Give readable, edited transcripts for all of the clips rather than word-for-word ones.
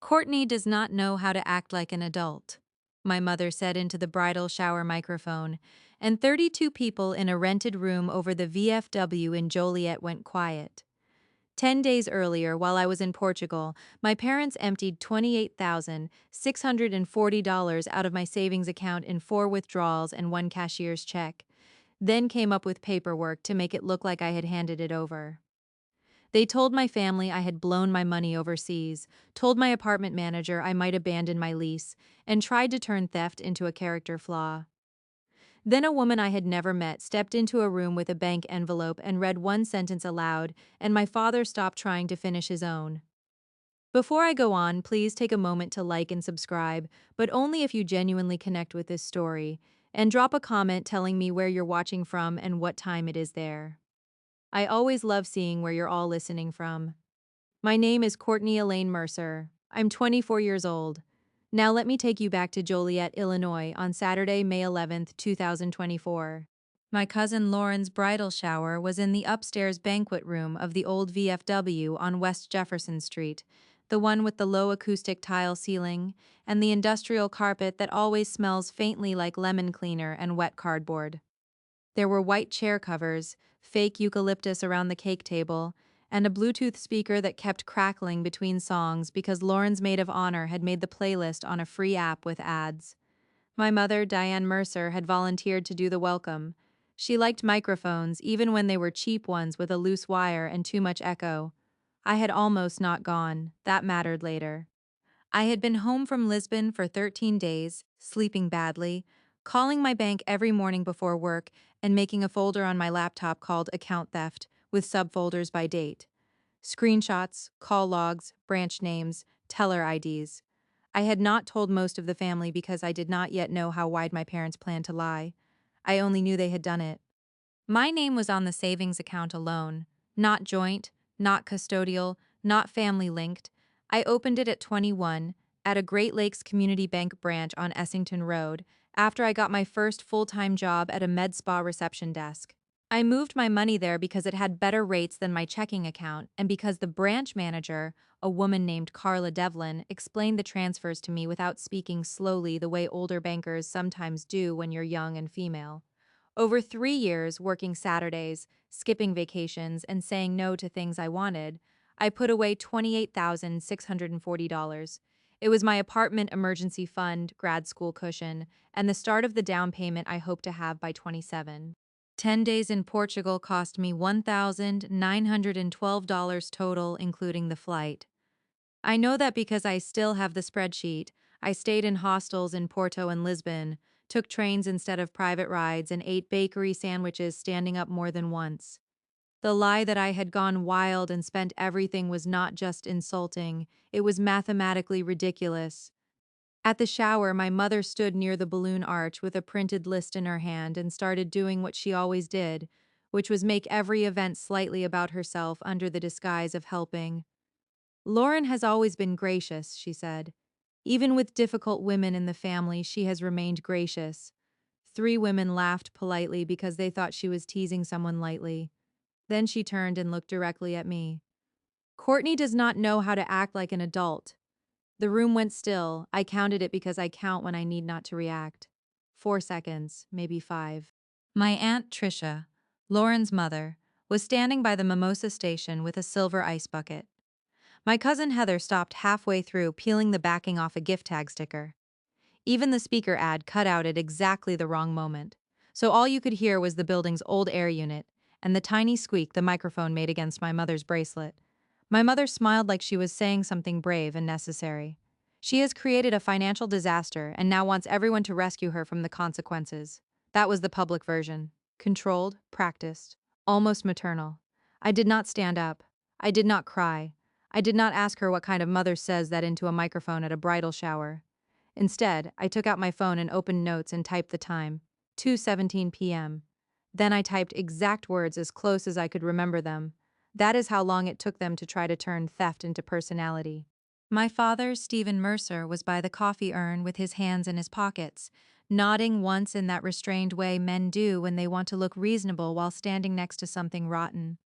Courtney does not know how to act like an adult, my mother said into the bridal shower microphone, and 32 people in a rented room over the VFW in Joliet went quiet. 10 days earlier, while I was in Portugal, my parents emptied $28,640 out of my savings account in 4 withdrawals and 1 cashier's check, then came up with paperwork to make it look like I had handed it over. They told my family I had blown my money overseas, told my apartment manager I might abandon my lease, and tried to turn theft into a character flaw. Then a woman I had never met stepped into a room with a bank envelope and read one sentence aloud, and my father stopped trying to finish his own. Before I go on, please take a moment to like and subscribe, but only if you genuinely connect with this story, and drop a comment telling me where you're watching from and what time it is there. I always love seeing where you're all listening from. My name is Courtney Elaine Mercer. I'm 24 years old. Now let me take you back to Joliet, Illinois on Saturday, May 11th, 2024. My cousin Lauren's bridal shower was in the upstairs banquet room of the old VFW on West Jefferson Street, the one with the low acoustic tile ceiling and the industrial carpet that always smells faintly like lemon cleaner and wet cardboard. There were white chair covers, fake eucalyptus around the cake table, and a Bluetooth speaker that kept crackling between songs because Lauren's maid of honor had made the playlist on a free app with ads. My mother, Diane Mercer, had volunteered to do the welcome. She liked microphones, even when they were cheap ones with a loose wire and too much echo. I had almost not gone. That mattered later. I had been home from Lisbon for 13 days, sleeping badly, calling my bank every morning before work, and making a folder on my laptop called Account Theft, with subfolders by date. Screenshots, call logs, branch names, teller IDs. I had not told most of the family because I did not yet know how wide my parents planned to lie. I only knew they had done it. My name was on the savings account alone, not joint, not custodial, not family linked. I opened it at 21 at a Great Lakes Community Bank branch on Essington Road after I got my first full-time job at a med spa reception desk. I moved my money there because it had better rates than my checking account and because the branch manager, a woman named Carla Devlin, explained the transfers to me without speaking slowly the way older bankers sometimes do when you're young and female. Over 3 years, working Saturdays, skipping vacations, and saying no to things I wanted, I put away $28,640. It was my apartment emergency fund, grad school cushion, and the start of the down payment I hope to have by 27. 10 days in Portugal cost me $1,912 total, including the flight. I know that because I still have the spreadsheet. I stayed in hostels in Porto and Lisbon, took trains instead of private rides, and ate bakery sandwiches standing up more than once. The lie that I had gone wild and spent everything was not just insulting, it was mathematically ridiculous. At the shower, my mother stood near the balloon arch with a printed list in her hand and started doing what she always did, which was make every event slightly about herself under the disguise of helping. Lauren has always been gracious, she said. Even with difficult women in the family, she has remained gracious. 3 women laughed politely because they thought she was teasing someone lightly. Then she turned and looked directly at me. Courtney does not know how to act like an adult. The room went still. I counted it because I count when I need not to react. 4 seconds, maybe 5. My Aunt Tricia, Lauren's mother, was standing by the mimosa station with a silver ice bucket. My cousin Heather stopped halfway through peeling the backing off a gift tag sticker. Even the speaker ad cut out at exactly the wrong moment. So all you could hear was the building's old air unit and the tiny squeak the microphone made against my mother's bracelet. My mother smiled like she was saying something brave and necessary. She has created a financial disaster and now wants everyone to rescue her from the consequences. That was the public version. Controlled, practiced, almost maternal. I did not stand up. I did not cry. I did not ask her what kind of mother says that into a microphone at a bridal shower. Instead, I took out my phone and opened notes and typed the time, 2:17 p.m. Then I typed exact words as close as I could remember them. That is how long it took them to try to turn theft into personality. My father, Stephen Mercer, was by the coffee urn with his hands in his pockets, nodding once in that restrained way men do when they want to look reasonable while standing next to something rotten.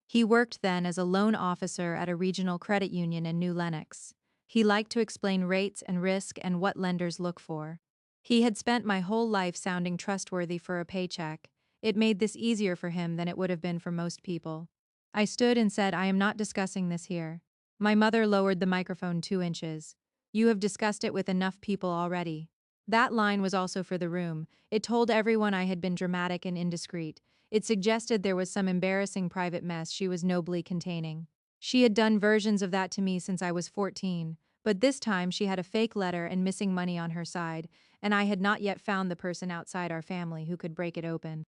He worked then as a loan officer at a regional credit union in New Lenox. He liked to explain rates and risk and what lenders look for. He had spent my whole life sounding trustworthy for a paycheck. It made this easier for him than it would have been for most people. I stood and said, I am not discussing this here. My mother lowered the microphone 2 inches. You have discussed it with enough people already. That line was also for the room. It told everyone I had been dramatic and indiscreet. It suggested there was some embarrassing private mess she was nobly containing. She had done versions of that to me since I was 14, but this time she had a fake letter and missing money on her side, and I had not yet found the person outside our family who could break it open.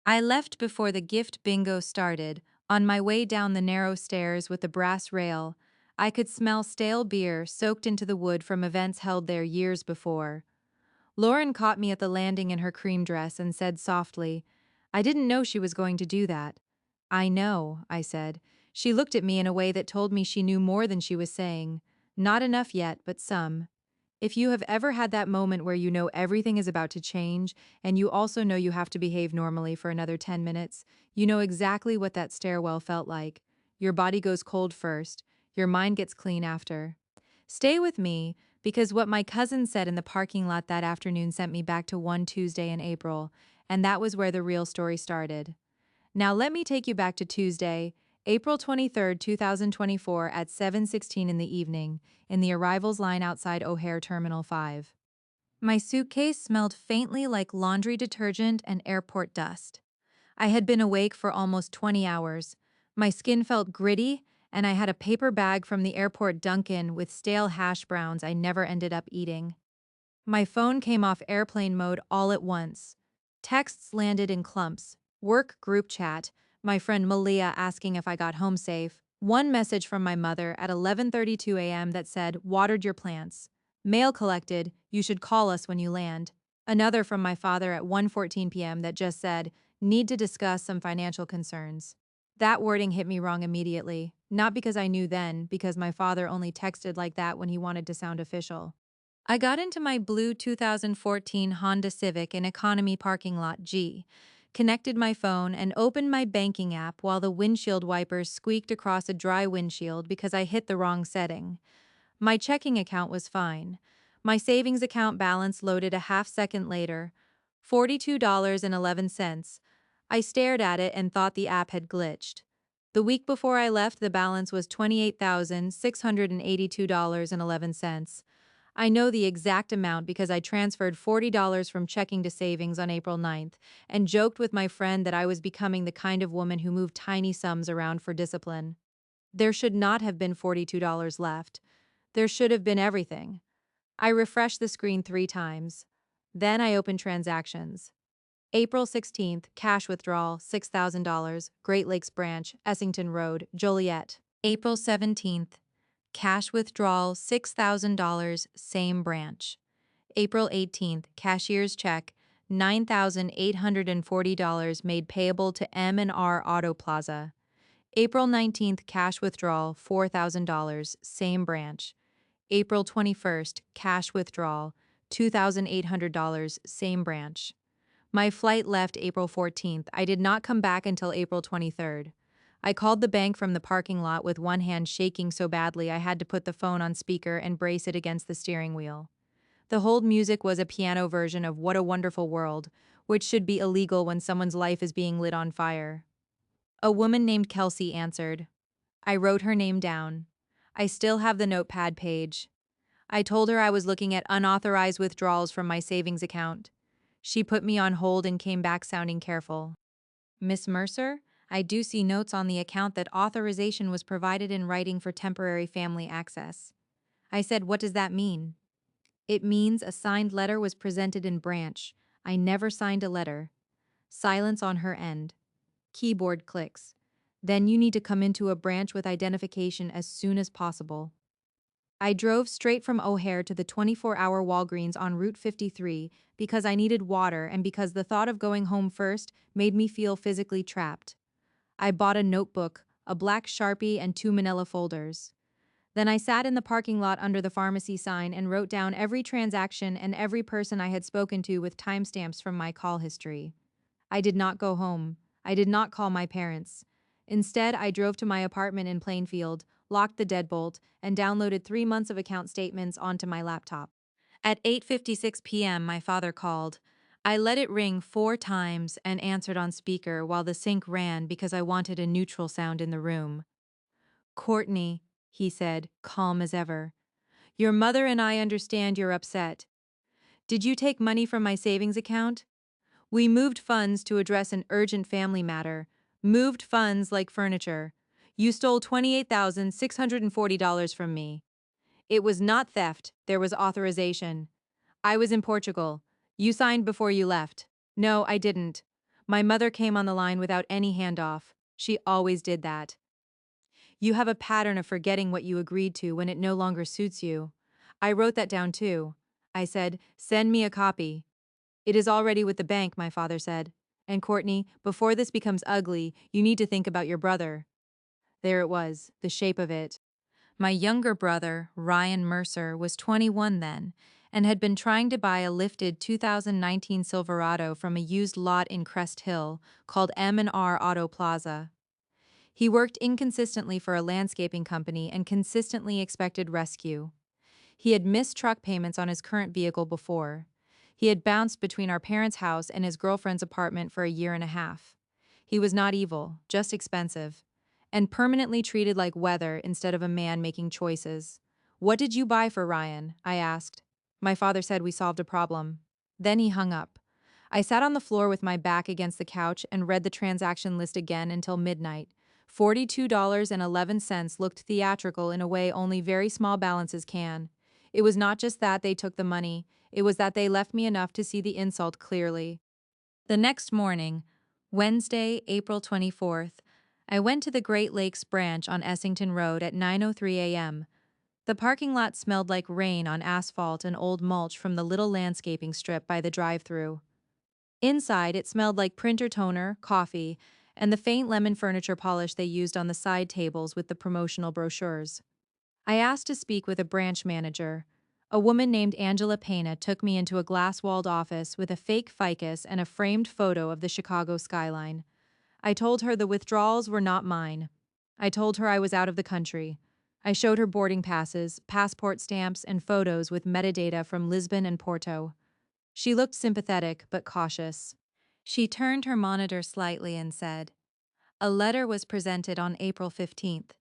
I left before the gift bingo started. On my way down the narrow stairs with the brass rail, I could smell stale beer soaked into the wood from events held there years before. Lauren caught me at the landing in her cream dress and said softly, I didn't know she was going to do that. I know, I said. She looked at me in a way that told me she knew more than she was saying. Not enough yet, but some. If you have ever had that moment where you know everything is about to change, and you also know you have to behave normally for another 10 minutes, you know exactly what that stairwell felt like. Your body goes cold first, your mind gets clean after. Stay with me, because what my cousin said in the parking lot that afternoon sent me back to one Tuesday in April, and that was where the real story started. Now let me take you back to Tuesday, April 23rd, 2024 at 7:16 in the evening, in the arrivals line outside O'Hare Terminal 5. My suitcase smelled faintly like laundry detergent and airport dust. I had been awake for almost 20 hours. My skin felt gritty, and I had a paper bag from the airport Dunkin' with stale hash browns I never ended up eating. My phone came off airplane mode all at once. Texts landed in clumps. Work group chat, my friend Malia asking if I got home safe. One message from my mother at 11:32 a.m. that said, watered your plants. Mail collected, you should call us when you land. Another from my father at 1:14 p.m. that just said, need to discuss some financial concerns. That wording hit me wrong immediately, not because I knew then, because my father only texted like that when he wanted to sound official. I got into my blue 2014 Honda Civic in economy parking lot G, connected my phone, and opened my banking app while the windshield wipers squeaked across a dry windshield because I hit the wrong setting. My checking account was fine. My savings account balance loaded a half second later, $42.11. I stared at it and thought the app had glitched. The week before I left, the balance was $28,682.11. I know the exact amount because I transferred $40 from checking to savings on April 9th and joked with my friend that I was becoming the kind of woman who moved tiny sums around for discipline. There should not have been $42 left. There should have been everything. I refreshed the screen 3 times. Then I opened transactions. April 16th, cash withdrawal, $6,000, Great Lakes Branch, Essington Road, Joliet. April 17th, cash withdrawal, $6,000, same branch. April 18th, cashier's check, $9,840 made payable to M&R Auto Plaza. April 19th, cash withdrawal, $4,000, same branch. April 21st, cash withdrawal, $2,800, same branch. My flight left April 14th. I did not come back until April 23rd. I called the bank from the parking lot with one hand shaking so badly I had to put the phone on speaker and brace it against the steering wheel. The hold music was a piano version of What a Wonderful World, which should be illegal when someone's life is being lit on fire. A woman named Kelsey answered. I wrote her name down. I still have the notepad page. I told her I was looking at unauthorized withdrawals from my savings account. She put me on hold and came back sounding careful. Miss Mercer, I do see notes on the account that authorization was provided in writing for temporary family access. I said, what does that mean? It means a signed letter was presented in branch. I never signed a letter. Silence on her end. Keyboard clicks. Then you need to come into a branch with identification as soon as possible. I drove straight from O'Hare to the 24-hour Walgreens on Route 53 because I needed water and because the thought of going home first made me feel physically trapped. I bought a notebook, a black Sharpie, and 2 manila folders. Then I sat in the parking lot under the pharmacy sign and wrote down every transaction and every person I had spoken to with timestamps from my call history. I did not go home. I did not call my parents. Instead, I drove to my apartment in Plainfield, locked the deadbolt, and downloaded 3 months of account statements onto my laptop. At 8:56 p.m., my father called. I let it ring 4 times and answered on speaker while the sink ran because I wanted a neutral sound in the room. "Courtney," he said, calm as ever. "Your mother and I understand you're upset. Did you take money from my savings account? We moved funds to address an urgent family matter. Moved funds like furniture. You stole $28,640 from me. It was not theft, there was authorization. I was in Portugal. You signed before you left. No, I didn't. My mother came on the line without any handoff. She always did that. You have a pattern of forgetting what you agreed to when it no longer suits you. I wrote that down too. I said, send me a copy. It is already with the bank, my father said. And Courtney, before this becomes ugly, you need to think about your brother. There it was, the shape of it. My younger brother, Ryan Mercer, was 21 then, and had been trying to buy a lifted 2019 Silverado from a used lot in Crest Hill called M&R Auto Plaza. He worked inconsistently for a landscaping company and consistently expected rescue. He had missed truck payments on his current vehicle before. He had bounced between our parents' house and his girlfriend's apartment for a year and a half. He was not evil, just expensive, and permanently treated like weather instead of a man making choices. What did you buy for Ryan? I asked. My father said we solved a problem. Then he hung up. I sat on the floor with my back against the couch and read the transaction list again until midnight. $42.11 looked theatrical in a way only very small balances can. It was not just that they took the money, it was that they left me enough to see the insult clearly. The next morning, Wednesday, April 24th, I went to the Great Lakes branch on Essington Road at 9:03 a.m. The parking lot smelled like rain on asphalt and old mulch from the little landscaping strip by the drive-thru. Inside, it smelled like printer toner, coffee, and the faint lemon furniture polish they used on the side tables with the promotional brochures. I asked to speak with a branch manager. A woman named Angela Pena took me into a glass-walled office with a fake ficus and a framed photo of the Chicago skyline. I told her the withdrawals were not mine. I told her I was out of the country. I showed her boarding passes, passport stamps, and photos with metadata from Lisbon and Porto. She looked sympathetic but cautious. She turned her monitor slightly and said, "A letter was presented on April 15th.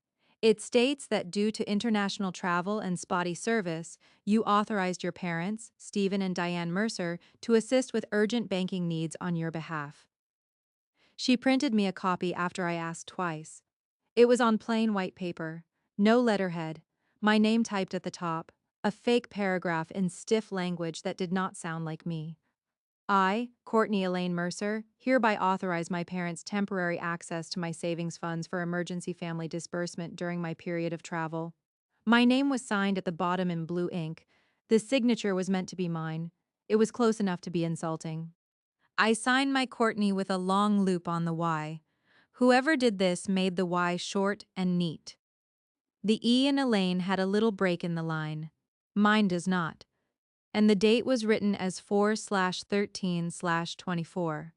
It states that due to international travel and spotty service, you authorized your parents, Stephen and Diane Mercer, to assist with urgent banking needs on your behalf." She printed me a copy after I asked twice. It was on plain white paper, no letterhead, my name typed at the top, a fake paragraph in stiff language that did not sound like me. I, Courtney Elaine Mercer, hereby authorize my parents' temporary access to my savings funds for emergency family disbursement during my period of travel. My name was signed at the bottom in blue ink. The signature was meant to be mine. It was close enough to be insulting. I signed my Courtney with a long loop on the Y. Whoever did this made the Y short and neat. The E in Elaine had a little break in the line. Mine does not. And the date was written as 4/13/24.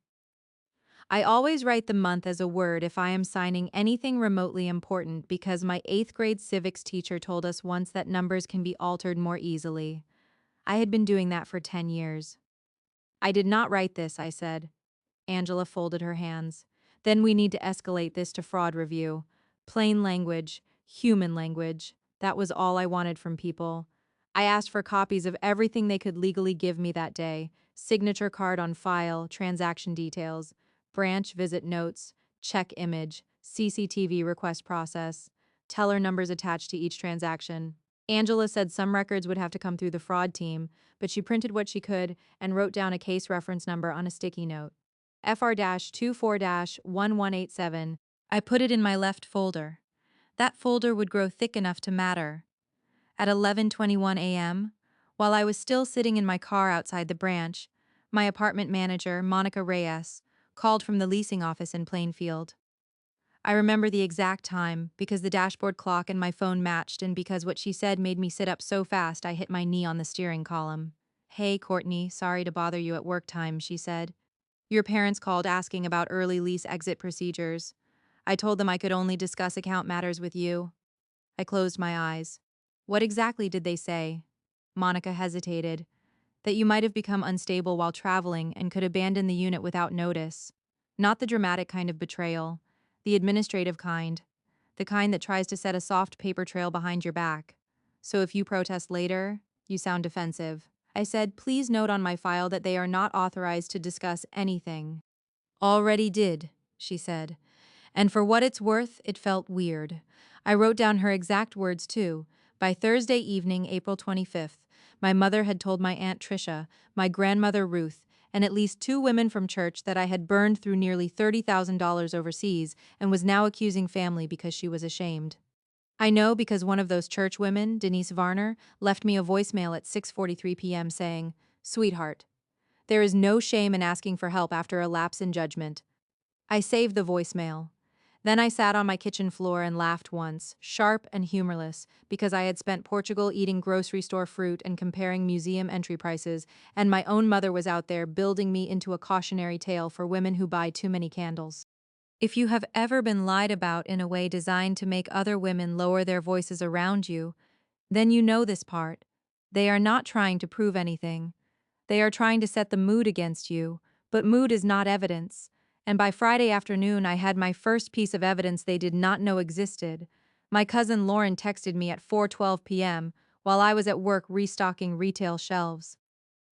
I always write the month as a word if I am signing anything remotely important because my 8th grade civics teacher told us once that numbers can be altered more easily. I had been doing that for 10 years. I did not write this, I said. Angela folded her hands. Then we need to escalate this to fraud review. Plain language, human language. That was all I wanted from people. I asked for copies of everything they could legally give me that day. Signature card on file, transaction details, branch visit notes, check image, CCTV request process, teller numbers attached to each transaction. Angela said some records would have to come through the fraud team, but she printed what she could and wrote down a case reference number on a sticky note. FR-24-1187. I put it in my left folder. That folder would grow thick enough to matter. At 11:21 a.m., while I was still sitting in my car outside the branch, my apartment manager, Monica Reyes, called from the leasing office in Plainfield. I remember the exact time because the dashboard clock and my phone matched and because what she said made me sit up so fast I hit my knee on the steering column. "Hey, Courtney, sorry to bother you at work time," she said. "Your parents called asking about early lease exit procedures. I told them I could only discuss account matters with you." I closed my eyes. What exactly did they say? Monica hesitated. That you might have become unstable while traveling and could abandon the unit without notice. Not the dramatic kind of betrayal, the administrative kind, the kind that tries to set a soft paper trail behind your back. So if you protest later, you sound defensive. I said, please note on my file that they are not authorized to discuss anything. Already did, she said. And for what it's worth, it felt weird. I wrote down her exact words, too. By Thursday evening, April 25th, my mother had told my Aunt Tricia, my grandmother Ruth, and at least 2 women from church that I had burned through nearly $30,000 overseas and was now accusing family because she was ashamed. I know because one of those church women, Denise Varner, left me a voicemail at 6:43 p.m. saying, "Sweetheart, there is no shame in asking for help after a lapse in judgment." I saved the voicemail. Then I sat on my kitchen floor and laughed once, sharp and humorless, because I had spent Portugal eating grocery store fruit and comparing museum entry prices, and my own mother was out there building me into a cautionary tale for women who buy too many candles. If you have ever been lied about in a way designed to make other women lower their voices around you, then you know this part. They are not trying to prove anything. They are trying to set the mood against you, but mood is not evidence. And by Friday afternoon, I had my first piece of evidence they did not know existed. My cousin Lauren texted me at 4:12 p.m. while I was at work restocking retail shelves.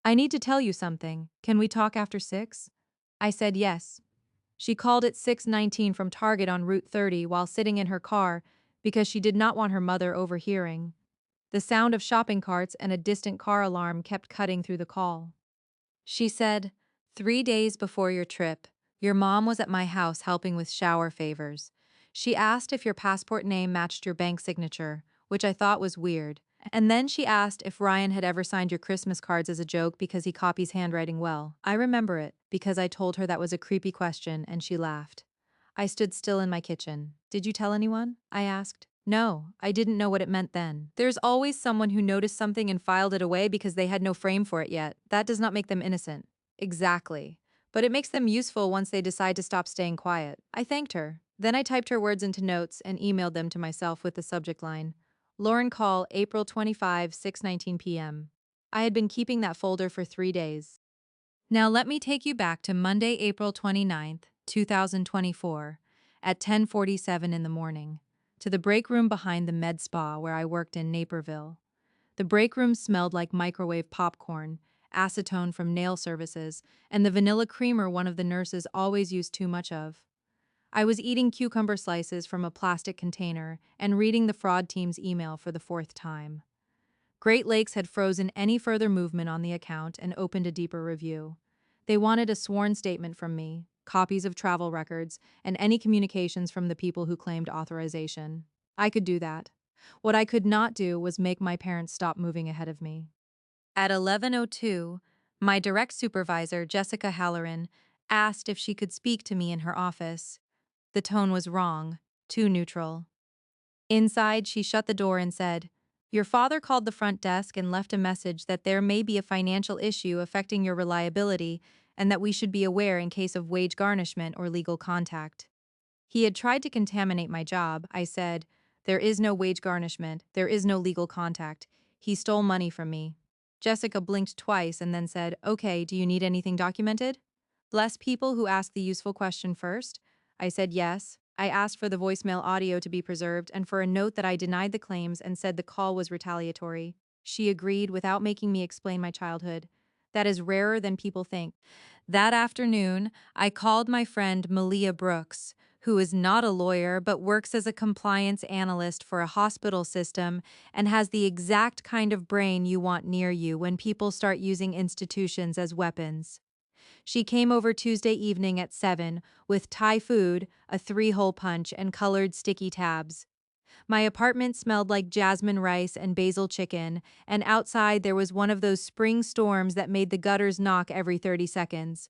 "I need to tell you something. Can we talk after 6?" I said yes. She called at 6:19 from Target on Route 30 while sitting in her car because she did not want her mother overhearing. The sound of shopping carts and a distant car alarm kept cutting through the call. She said, 3 days before your trip, your mom was at my house helping with shower favors. She asked if your passport name matched your bank signature, which I thought was weird. And then she asked if Ryan had ever signed your Christmas cards as a joke because he copies handwriting well. I remember it, because I told her that was a creepy question and she laughed. I stood still in my kitchen. "Did you tell anyone?" I asked. "No, I didn't know what it meant then." There's always someone who noticed something and filed it away because they had no frame for it yet. That does not make them innocent. Exactly. But it makes them useful once they decide to stop staying quiet. I thanked her. Then I typed her words into notes and emailed them to myself with the subject line, "Lauren call, April 25, 6:19 p.m." I had been keeping that folder for 3 days. Now let me take you back to Monday, April 29th, 2024, at 10:47 in the morning, to the break room behind the med spa where I worked in Naperville. The break room smelled like microwave popcorn, acetone from nail services, and the vanilla creamer one of the nurses always used too much of. I was eating cucumber slices from a plastic container and reading the fraud team's email for the 4th time. Great Lakes had frozen any further movement on the account and opened a deeper review. They wanted a sworn statement from me, copies of travel records, and any communications from the people who claimed authorization. I could do that. What I could not do was make my parents stop moving ahead of me. At 11:02, my direct supervisor, Jessica Halloran, asked if she could speak to me in her office. The tone was wrong, too neutral. Inside, she shut the door and said, "Your father called the front desk and left a message that there may be a financial issue affecting your reliability and that we should be aware in case of wage garnishment or legal contact." He had tried to contaminate my job. I said, "There is no wage garnishment, there is no legal contact. He stole money from me." Jessica blinked twice and then said, "Okay, do you need anything documented?" Bless people who ask the useful question first. I said yes. I asked for the voicemail audio to be preserved and for a note that I denied the claims and said the call was retaliatory. She agreed without making me explain my childhood. That is rarer than people think. That afternoon, I called my friend Malia Brooks, who is not a lawyer but works as a compliance analyst for a hospital system and has the exact kind of brain you want near you when people start using institutions as weapons. She came over Tuesday evening at 7 with Thai food, a 3-hole punch, and colored sticky tabs. My apartment smelled like jasmine rice and basil chicken, and outside there was one of those spring storms that made the gutters knock every 30 seconds.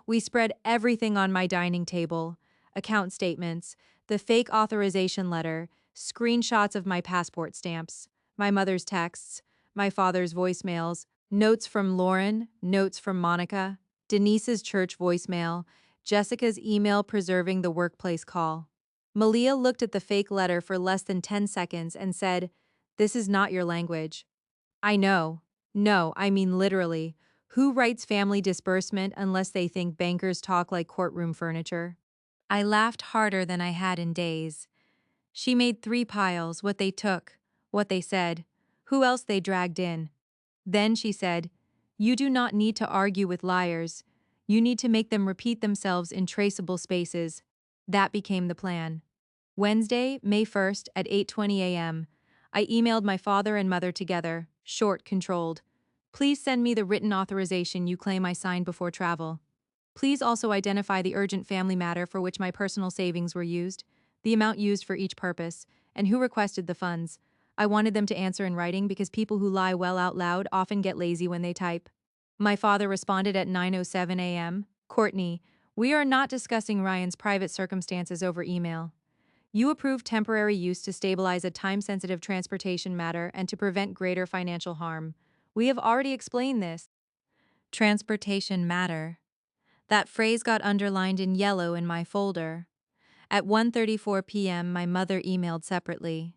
We spread everything on my dining table: account statements, the fake authorization letter, screenshots of my passport stamps, my mother's texts, my father's voicemails, notes from Lauren, notes from Monica, Denise's church voicemail, Jessica's email preserving the workplace call. Malia looked at the fake letter for less than 10 seconds and said, "This is not your language." I know. No, I mean literally. Who writes family disbursement unless they think bankers talk like courtroom furniture? I laughed harder than I had in days. She made 3 piles, what they took, what they said, who else they dragged in. Then she said, "You do not need to argue with liars. You need to make them repeat themselves in traceable spaces." That became the plan. Wednesday, May 1st at 8:20 a.m. I emailed my father and mother together, short, controlled. "Please send me the written authorization you claim I signed before travel. Please also identify the urgent family matter for which my personal savings were used, the amount used for each purpose, and who requested the funds." I wanted them to answer in writing because people who lie well out loud often get lazy when they type. My father responded at 9:07 a.m. "Courtney, we are not discussing Ryan's private circumstances over email. You approved temporary use to stabilize a time-sensitive transportation matter and to prevent greater financial harm. We have already explained this." Transportation matter. That phrase got underlined in yellow in my folder. At 1:34 p.m., my mother emailed separately.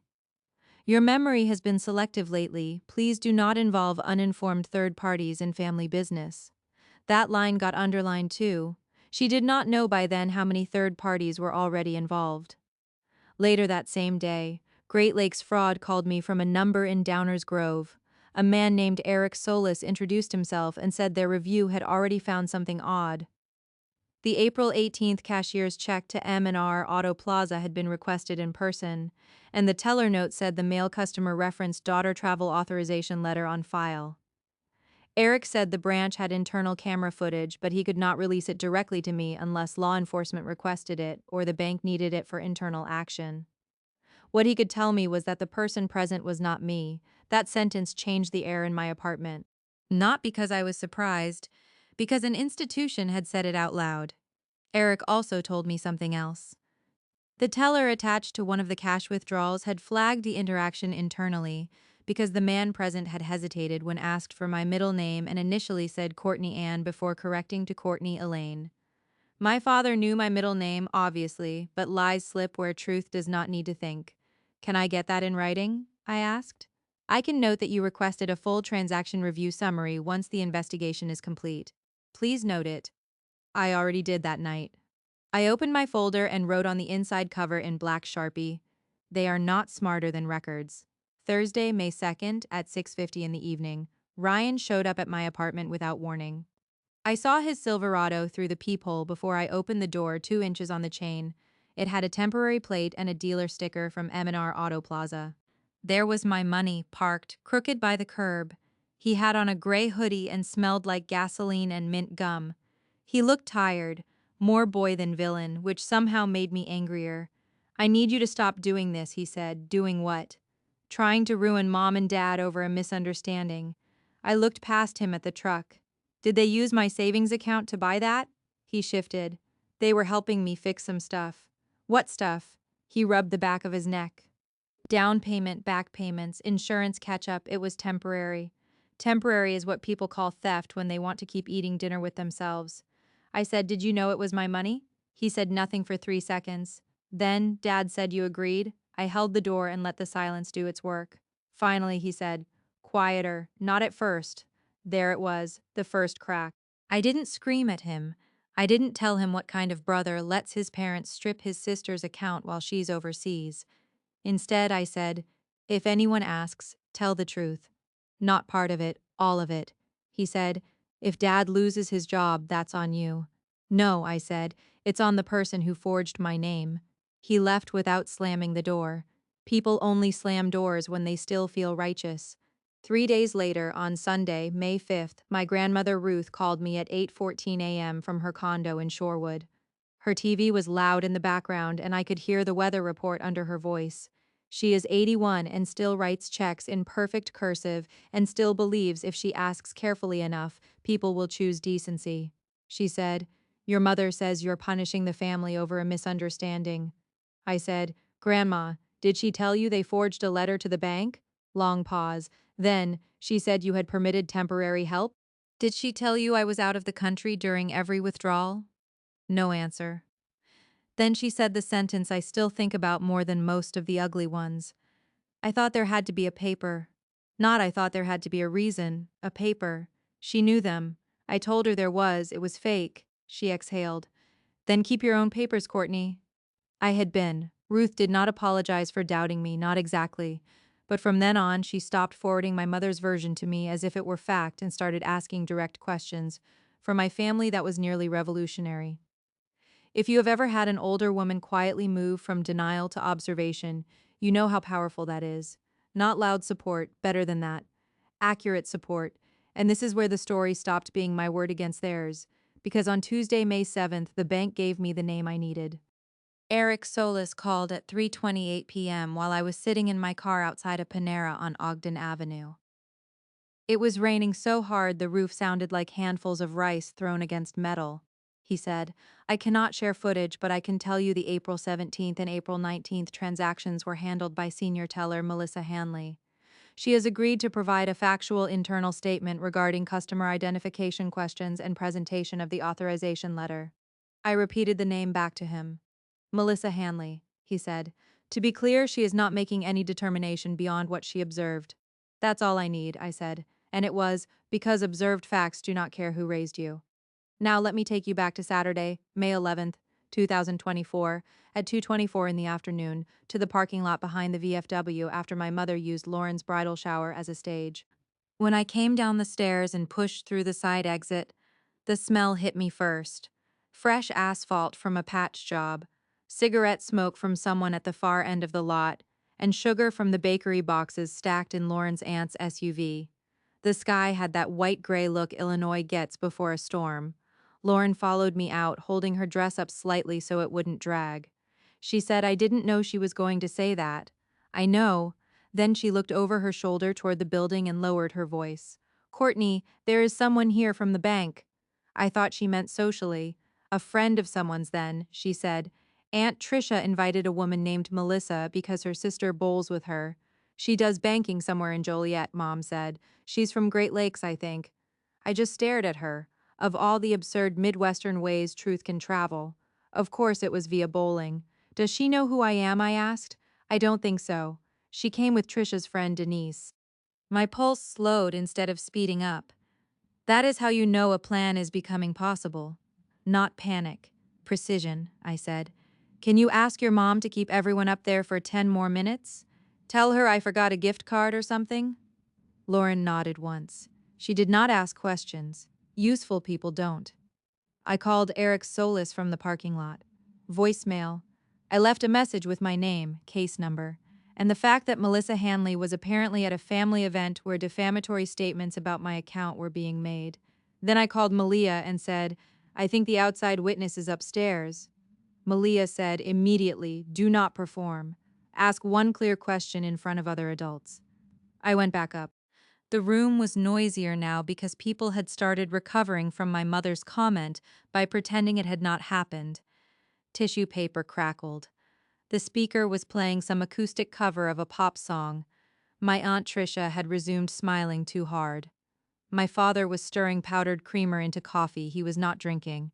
"Your memory has been selective lately. Please do not involve uninformed third parties in family business." That line got underlined too. She did not know by then how many third parties were already involved. Later that same day, Great Lakes Fraud called me from a number in Downers Grove. A man named Eric Solis introduced himself and said their review had already found something odd. The April 18th cashier's check to M&R Auto Plaza had been requested in person, and the teller note said the mail customer referenced daughter travel authorization letter on file. Eric said the branch had internal camera footage, but he could not release it directly to me unless law enforcement requested it or the bank needed it for internal action. What he could tell me was that the person present was not me. That sentence changed the air in my apartment. Not because I was surprised, because an institution had said it out loud. Eric also told me something else. The teller attached to one of the cash withdrawals had flagged the interaction internally because the man present had hesitated when asked for my middle name and initially said Courtney Ann before correcting to Courtney Elaine. My father knew my middle name, obviously, but lies slip where truth does not need to think. "Can I get that in writing?" I asked. "I can note that you requested a full transaction review summary once the investigation is complete. Please note it." I already did that night. I opened my folder and wrote on the inside cover in black Sharpie, "They are not smarter than records." Thursday, May 2nd at 6:50 in the evening, Ryan showed up at my apartment without warning. I saw his Silverado through the peephole before I opened the door 2 inches on the chain. It had a temporary plate and a dealer sticker from M&R Auto Plaza. There was my money, parked, crooked by the curb. He had on a gray hoodie and smelled like gasoline and mint gum. He looked tired, more boy than villain, which somehow made me angrier. "I need you to stop doing this," he said. "Doing what?" "Trying to ruin Mom and Dad over a misunderstanding." I looked past him at the truck. "Did they use my savings account to buy that?" He shifted. "They were helping me fix some stuff." "What stuff?" He rubbed the back of his neck. "Down payment, back payments, insurance catch-up. It was temporary." Temporary is what people call theft when they want to keep eating dinner with themselves. I said, "Did you know it was my money?" He said nothing for 3 seconds. Then, "Dad said you agreed." I held the door and let the silence do its work. Finally, he said, "Quieter, not at first." There it was, the first crack. I didn't scream at him. I didn't tell him what kind of brother lets his parents strip his sister's account while she's overseas. Instead, I said, "If anyone asks, tell the truth. Not part of it, all of it." He said, "If Dad loses his job, that's on you." "No," I said, "it's on the person who forged my name." He left without slamming the door. People only slam doors when they still feel righteous. 3 days later, on Sunday, May 5th, my grandmother Ruth called me at 8:14 a.m. from her condo in Shorewood. Her TV was loud in the background and I could hear the weather report under her voice. She is 81 and still writes checks in perfect cursive and still believes if she asks carefully enough, people will choose decency. She said, "Your mother says you're punishing the family over a misunderstanding." I said, "Grandma, did she tell you they forged a letter to the bank?" Long pause. Then, "She said you had permitted temporary help?" "Did she tell you I was out of the country during every withdrawal?" No answer. Then she said the sentence I still think about more than most of the ugly ones. I thought there had to be a paper. Not I thought there had to be a reason, a paper. She knew them. I told her there was, it was fake. She exhaled. Then keep your own papers, Courtney. I had been. Ruth did not apologize for doubting me, not exactly. But from then on, she stopped forwarding my mother's version to me as if it were fact and started asking direct questions. For my family, that was nearly revolutionary. If you have ever had an older woman quietly move from denial to observation, you know how powerful that is. Not loud support, better than that. Accurate support. And this is where the story stopped being my word against theirs. Because on Tuesday, May 7th, the bank gave me the name I needed. Eric Solis called at 3:28 p.m. while I was sitting in my car outside a Panera on Ogden Avenue. It was raining so hard the roof sounded like handfuls of rice thrown against metal. He said, I cannot share footage, but I can tell you the April 17th and April 19th transactions were handled by senior teller Melissa Hanley. She has agreed to provide a factual internal statement regarding customer identification questions and presentation of the authorization letter. I repeated the name back to him. Melissa Hanley, he said. To be clear, she is not making any determination beyond what she observed. That's all I need, I said, and it was, because observed facts do not care who raised you. Now let me take you back to Saturday, May 11th, 2024, at 2:24 in the afternoon, to the parking lot behind the VFW after my mother used Lauren's bridal shower as a stage. When I came down the stairs and pushed through the side exit, the smell hit me first. Fresh asphalt from a patch job, cigarette smoke from someone at the far end of the lot, and sugar from the bakery boxes stacked in Lauren's aunt's SUV. The sky had that white-gray look Illinois gets before a storm. Lauren followed me out, holding her dress up slightly so it wouldn't drag. She said I didn't know she was going to say that. I know. Then she looked over her shoulder toward the building and lowered her voice. Courtney, there is someone here from the bank. I thought she meant socially. A friend of someone's then, she said. Aunt Tricia invited a woman named Melissa because her sister bowls with her. She does banking somewhere in Joliet, Mom said. She's from Great Lakes, I think. I just stared at her. Of all the absurd Midwestern ways truth can travel. Of course it was via bowling. Does she know who I am, I asked. I don't think so. She came with Tricia's friend Denise. My pulse slowed instead of speeding up. That is how you know a plan is becoming possible. Not panic. Precision, I said. Can you ask your mom to keep everyone up there for 10 more minutes? Tell her I forgot a gift card or something? Lauren nodded once. She did not ask questions. Useful people don't. I called Eric Solis from the parking lot. Voicemail. I left a message with my name, case number, and the fact that Melissa Hanley was apparently at a family event where defamatory statements about my account were being made. Then I called Malia and said, I think the outside witness is upstairs. Malia said immediately, do not perform. Ask one clear question in front of other adults. I went back up. The room was noisier now because people had started recovering from my mother's comment by pretending it had not happened. Tissue paper crackled. The speaker was playing some acoustic cover of a pop song. My Aunt Tricia had resumed smiling too hard. My father was stirring powdered creamer into coffee he was not drinking.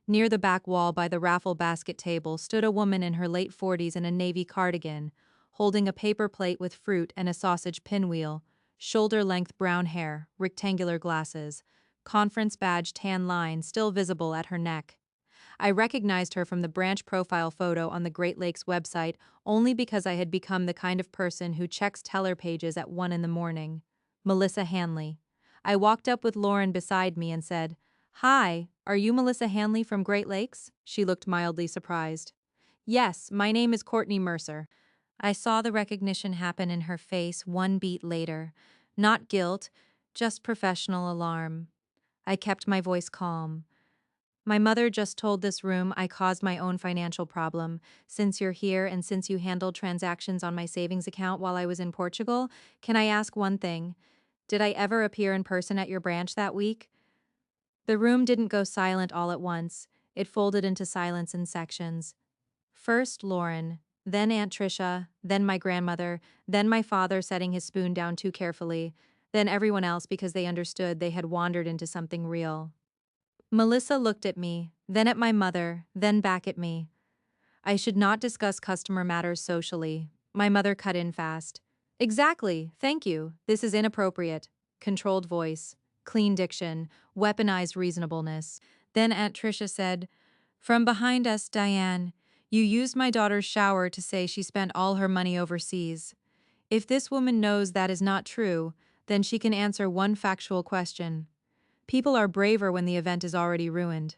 Near the back wall by the raffle basket table stood a woman in her late 40s in a navy cardigan, holding a paper plate with fruit and a sausage pinwheel, shoulder-length brown hair, rectangular glasses, conference badge tan line still visible at her neck. I recognized her from the branch profile photo on the Great Lakes website only because I had become the kind of person who checks teller pages at 1 in the morning. Melissa Hanley. I walked up with Lauren beside me and said, Hi, are you Melissa Hanley from Great Lakes? She looked mildly surprised. Yes, my name is Courtney Mercer. I saw the recognition happen in her face one beat later. Not guilt, just professional alarm. I kept my voice calm. My mother just told this room I caused my own financial problem. Since you're here and since you handled transactions on my savings account while I was in Portugal, can I ask one thing? Did I ever appear in person at your branch that week? The room didn't go silent all at once. It folded into silence in sections. First Lauren, then Aunt Tricia, then my grandmother, then my father setting his spoon down too carefully, then everyone else because they understood they had wandered into something real. Melissa looked at me, then at my mother, then back at me. I should not discuss customer matters socially. My mother cut in fast. Exactly, thank you. This is inappropriate. Controlled voice, clean diction, weaponized reasonableness. Then Aunt Tricia said, "From behind us, Diane, you used my daughter's shower to say she spent all her money overseas. If this woman knows that is not true, then she can answer one factual question. People are braver when the event is already ruined."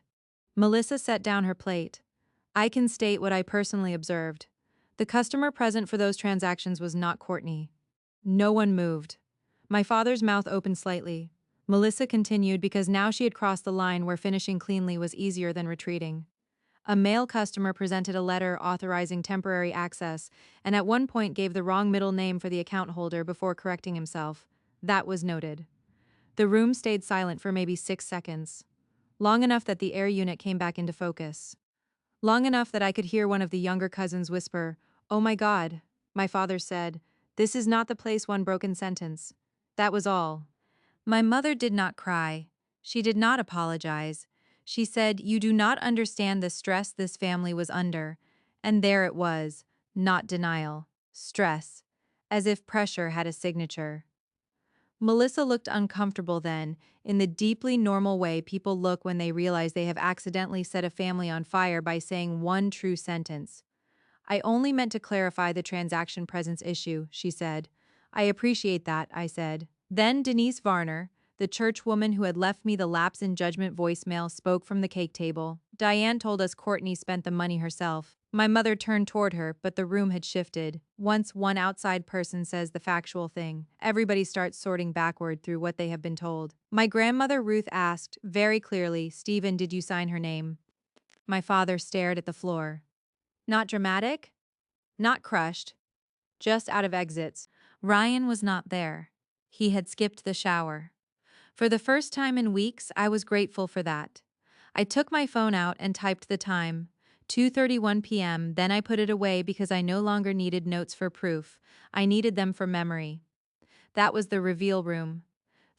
Melissa set down her plate. "I can state what I personally observed. The customer present for those transactions was not Courtney." No one moved. My father's mouth opened slightly. Melissa continued because now she had crossed the line where finishing cleanly was easier than retreating. "A male customer presented a letter authorizing temporary access and at one point gave the wrong middle name for the account holder before correcting himself. That was noted." The room stayed silent for maybe 6 seconds. Long enough that the air unit came back into focus. Long enough that I could hear one of the younger cousins whisper, "Oh my God." My father said, "This is not the place," one broken sentence. That was all. My mother did not cry. She did not apologize. She said, "You do not understand the stress this family was under." And there it was, not denial, stress, as if pressure had a signature. Melissa looked uncomfortable then, in the deeply normal way people look when they realize they have accidentally set a family on fire by saying one true sentence. "I only meant to clarify the transaction presence issue," she said. "I appreciate that," I said. Then Denise Varner, the church woman who had left me the lapse in judgment voicemail, spoke from the cake table. "Diane told us Courtney spent the money herself." My mother turned toward her, but the room had shifted. Once one outside person says the factual thing, everybody starts sorting backward through what they have been told. My grandmother Ruth asked, very clearly, "Stephen, did you sign her name?" My father stared at the floor. Not dramatic? Not crushed. Just out of exits. Ryan was not there. He had skipped the shower. For the first time in weeks, I was grateful for that. I took my phone out and typed the time, 2:31 p.m., then I put it away because I no longer needed notes for proof. I needed them for memory. That was the reveal room.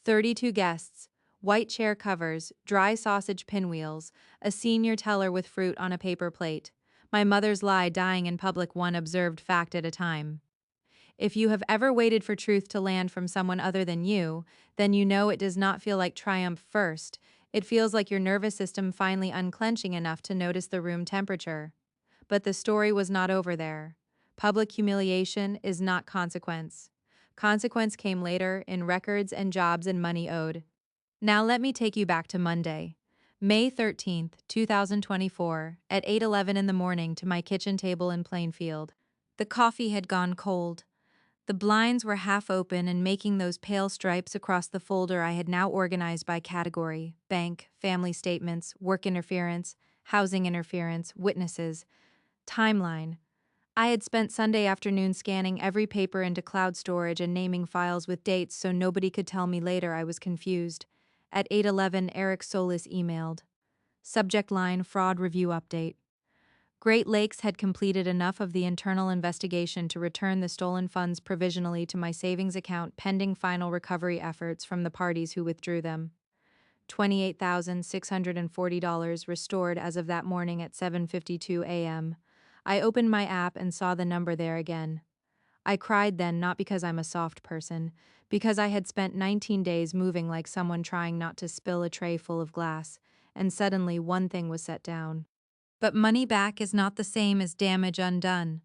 32 guests, white chair covers, dry sausage pinwheels, a senior teller with fruit on a paper plate. My mother's lie dying in public, one observed fact at a time. If you have ever waited for truth to land from someone other than you, then you know it does not feel like triumph first. It feels like your nervous system finally unclenching enough to notice the room temperature. But the story was not over there. Public humiliation is not consequence. Consequence came later in records and jobs and money owed. Now let me take you back to Monday, May 13th, 2024, at 8:11 in the morning to my kitchen table in Plainfield. The coffee had gone cold. The blinds were half open and making those pale stripes across the folder I had now organized by category: bank, family statements, work interference, housing interference, witnesses, timeline. I had spent Sunday afternoon scanning every paper into cloud storage and naming files with dates so nobody could tell me later I was confused. At 8:11, Eric Solis emailed. Subject line: fraud review update. Great Lakes had completed enough of the internal investigation to return the stolen funds provisionally to my savings account pending final recovery efforts from the parties who withdrew them. $28,640 restored as of that morning at 7:52 a.m. I opened my app and saw the number there again. I cried then, not because I'm a soft person, because I had spent 19 days moving like someone trying not to spill a tray full of glass, and suddenly one thing was set down. But money back is not the same as damage undone.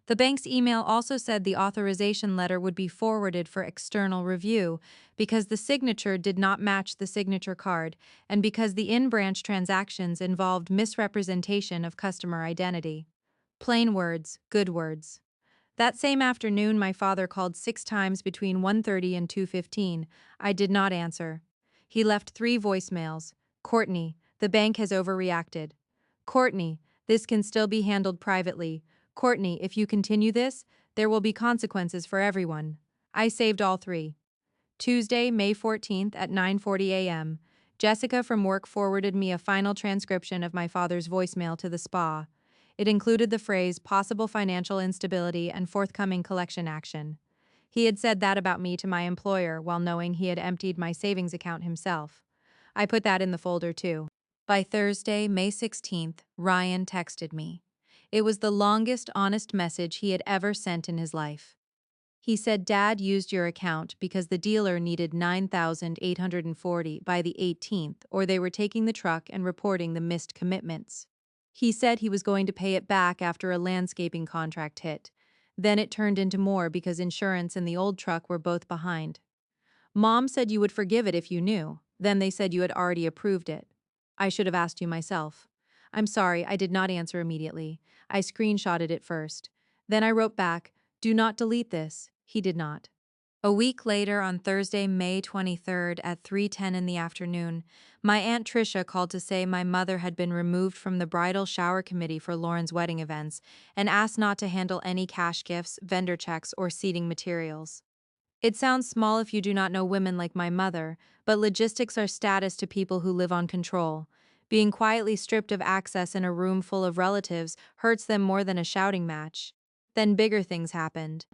The bank's email also said the authorization letter would be forwarded for external review because the signature did not match the signature card and because the in-branch transactions involved misrepresentation of customer identity. Plain words, good words. That same afternoon, my father called 6 times between 1:30 and 2:15. I did not answer. He left 3 voicemails. "Courtney, the bank has overreacted." "Courtney, this can still be handled privately." "Courtney, if you continue this, there will be consequences for everyone." I saved all 3. Tuesday, May 14th at 9:40 a.m. Jessica from work forwarded me a final transcription of my father's voicemail to the spa. It included the phrase possible financial instability and forthcoming collection action. He had said that about me to my employer while knowing he had emptied my savings account himself. I put that in the folder too. By Thursday, May 16th, Ryan texted me. It was the longest honest message he had ever sent in his life. He said Dad used your account because the dealer needed 9,840 by the 18th, or they were taking the truck and reporting the missed commitments. He said he was going to pay it back after a landscaping contract hit. Then it turned into more because insurance and the old truck were both behind. Mom said you would forgive it if you knew. Then they said you had already approved it. I should have asked you myself. I'm sorry, I did not answer immediately. I screenshotted it first. Then I wrote back, do not delete this. He did not. A week later, on Thursday, May 23rd at 3:10 in the afternoon, my Aunt Tricia called to say my mother had been removed from the bridal shower committee for Lauren's wedding events and asked not to handle any cash gifts, vendor checks, or seating materials. It sounds small if you do not know women like my mother, but logistics are status to people who live on control. Being quietly stripped of access in a room full of relatives hurts them more than a shouting match. Then bigger things happened.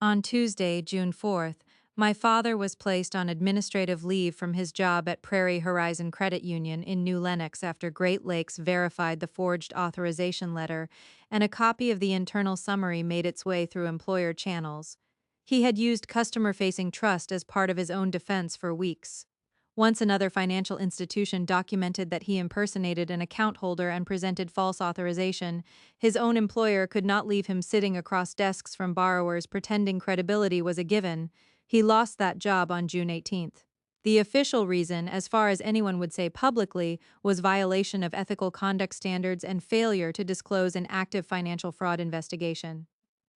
On Tuesday, June 4th, my father was placed on administrative leave from his job at Prairie Horizon Credit Union in New Lenox after Great Lakes verified the forged authorization letter and a copy of the internal summary made its way through employer channels. He had used customer-facing trust as part of his own defense for weeks. Once another financial institution documented that he impersonated an account holder and presented false authorization, his own employer could not leave him sitting across desks from borrowers pretending credibility was a given. He lost that job on June 18th. The official reason, as far as anyone would say publicly, was violation of ethical conduct standards and failure to disclose an active financial fraud investigation.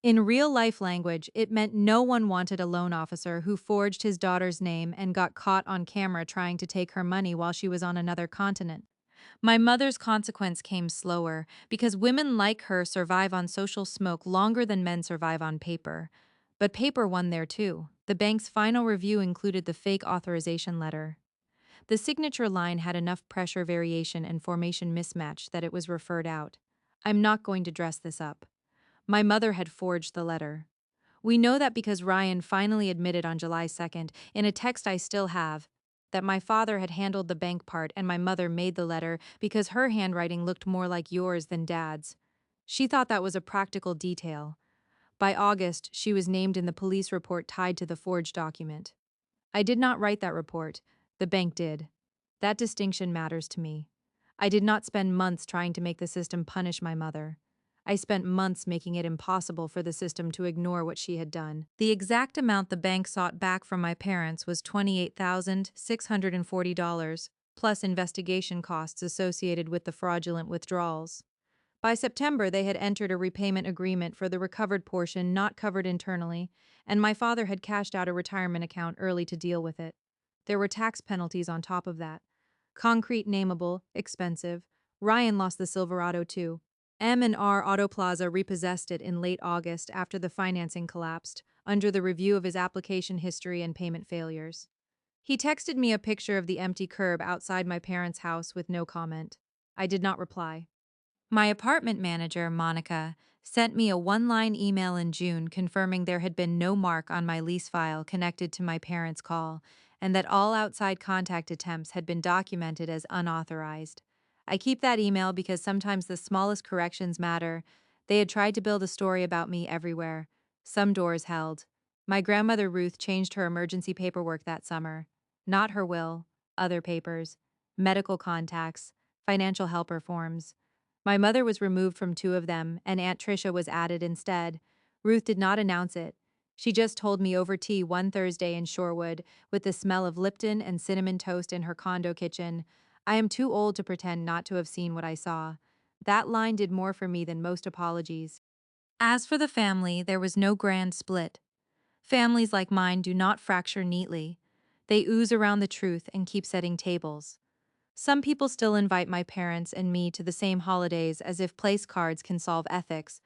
In real-life language, it meant no one wanted a loan officer who forged his daughter's name and got caught on camera trying to take her money while she was on another continent. My mother's consequence came slower, because women like her survive on social smoke longer than men survive on paper. But paper won there too. The bank's final review included the fake authorization letter. The signature line had enough pressure variation and formation mismatch that it was referred out. I'm not going to dress this up. My mother had forged the letter. We know that because Ryan finally admitted on July 2nd, in a text I still have, that my father had handled the bank part and my mother made the letter because her handwriting looked more like yours than Dad's. She thought that was a practical detail. By August, she was named in the police report tied to the forged document. I did not write that report. The bank did. That distinction matters to me. I did not spend months trying to make the system punish my mother. I spent months making it impossible for the system to ignore what she had done. The exact amount the bank sought back from my parents was $28,640, plus investigation costs associated with the fraudulent withdrawals. By September, they had entered a repayment agreement for the recovered portion not covered internally, and my father had cashed out a retirement account early to deal with it. There were tax penalties on top of that. Concrete, nameable, expensive. Ryan lost the Silverado too. M&R Auto Plaza repossessed it in late August after the financing collapsed, under the review of his application history and payment failures. He texted me a picture of the empty curb outside my parents' house with no comment. I did not reply. My apartment manager, Monica, sent me a one-line email in June confirming there had been no mark on my lease file connected to my parents' call, and that all outside contact attempts had been documented as unauthorized. I keep that email because sometimes the smallest corrections matter. They had tried to build a story about me everywhere. Some doors held. My grandmother Ruth changed her emergency paperwork that summer. Not her will, other papers, medical contacts, financial helper forms. My mother was removed from two of them, and Aunt Tricia was added instead. Ruth did not announce it. She just told me over tea one Thursday in Shorewood, with the smell of Lipton and cinnamon toast in her condo kitchen. I am too old to pretend not to have seen what I saw. That line did more for me than most apologies. As for the family, there was no grand split. Families like mine do not fracture neatly. They ooze around the truth and keep setting tables. Some people still invite my parents and me to the same holidays as if place cards can solve ethics.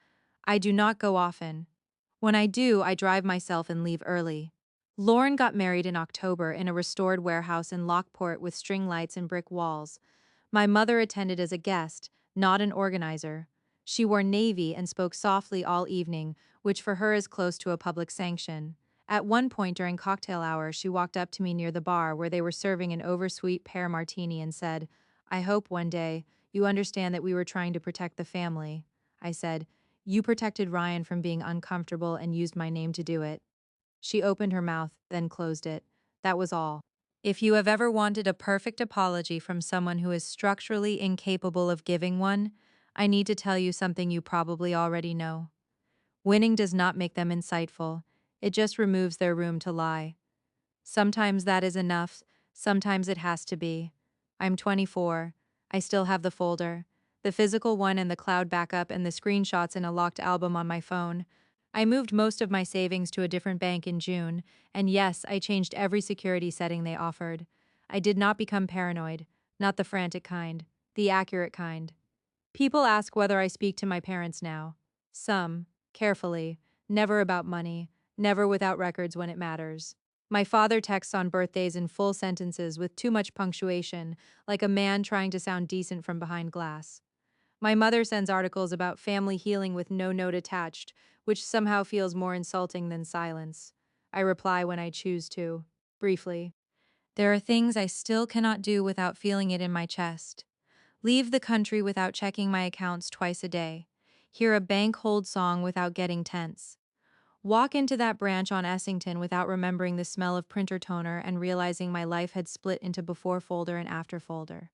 I do not go often. When I do, I drive myself and leave early. Lauren got married in October in a restored warehouse in Lockport with string lights and brick walls. My mother attended as a guest, not an organizer. She wore navy and spoke softly all evening, which for her is close to a public sanction. At one point during cocktail hour, she walked up to me near the bar where they were serving an oversweet pear martini and said, "I hope one day you understand that we were trying to protect the family." I said. You protected Ryan from being uncomfortable and used my name to do it. She opened her mouth, then closed it. That was all. If you have ever wanted a perfect apology from someone who is structurally incapable of giving one, I need to tell you something you probably already know. Winning does not make them insightful, it just removes their room to lie. Sometimes that is enough, sometimes it has to be. I'm 24. I still have the folder. The physical one and the cloud backup and the screenshots in a locked album on my phone. I moved most of my savings to a different bank in June, and yes, I changed every security setting they offered. I did not become paranoid, not the frantic kind, the accurate kind. People ask whether I speak to my parents now. Some, carefully, never about money, never without records when it matters. My father texts on birthdays in full sentences with too much punctuation, like a man trying to sound decent from behind glass. My mother sends articles about family healing with no note attached, which somehow feels more insulting than silence. I reply when I choose to, briefly. There are things I still cannot do without feeling it in my chest. Leave the country without checking my accounts twice a day. Hear a bank hold song without getting tense. Walk into that branch on Essington without remembering the smell of printer toner and realizing my life had split into before folder and after folder.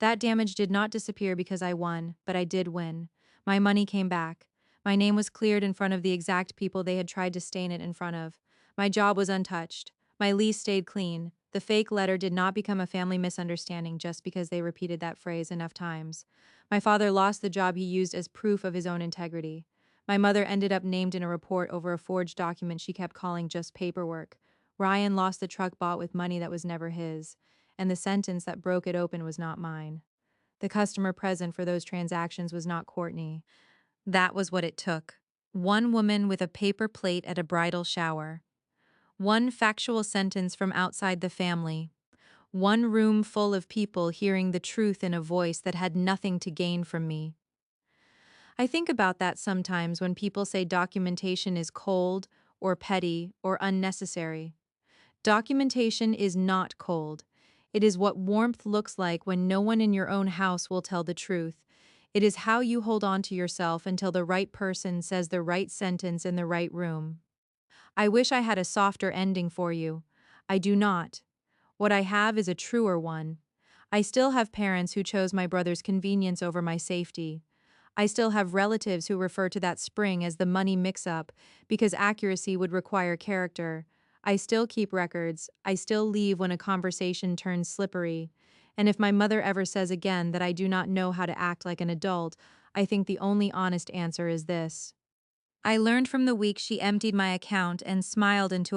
That damage did not disappear because I won, but I did win. My money came back. My name was cleared in front of the exact people they had tried to stain it in front of. My job was untouched. My lease stayed clean. The fake letter did not become a family misunderstanding just because they repeated that phrase enough times. My father lost the job he used as proof of his own integrity. My mother ended up named in a report over a forged document she kept calling just paperwork. Ryan lost the truck bought with money that was never his, and the sentence that broke it open was not mine. The customer present for those transactions was not Courtney. That was what it took. One woman with a paper plate at a bridal shower. One factual sentence from outside the family. One room full of people hearing the truth in a voice that had nothing to gain from me. I think about that sometimes when people say documentation is cold, or petty, or unnecessary. Documentation is not cold. It is what warmth looks like when no one in your own house will tell the truth. It is how you hold on to yourself until the right person says the right sentence in the right room. I wish I had a softer ending for you. I do not. What I have is a truer one. I still have parents who chose my brother's convenience over my safety. I still have relatives who refer to that spring as the money mix-up because accuracy would require character. I still keep records. I still leave when a conversation turns slippery. And if my mother ever says again that I do not know how to act like an adult, I think the only honest answer is this. I learned from the week she emptied my account and smiled into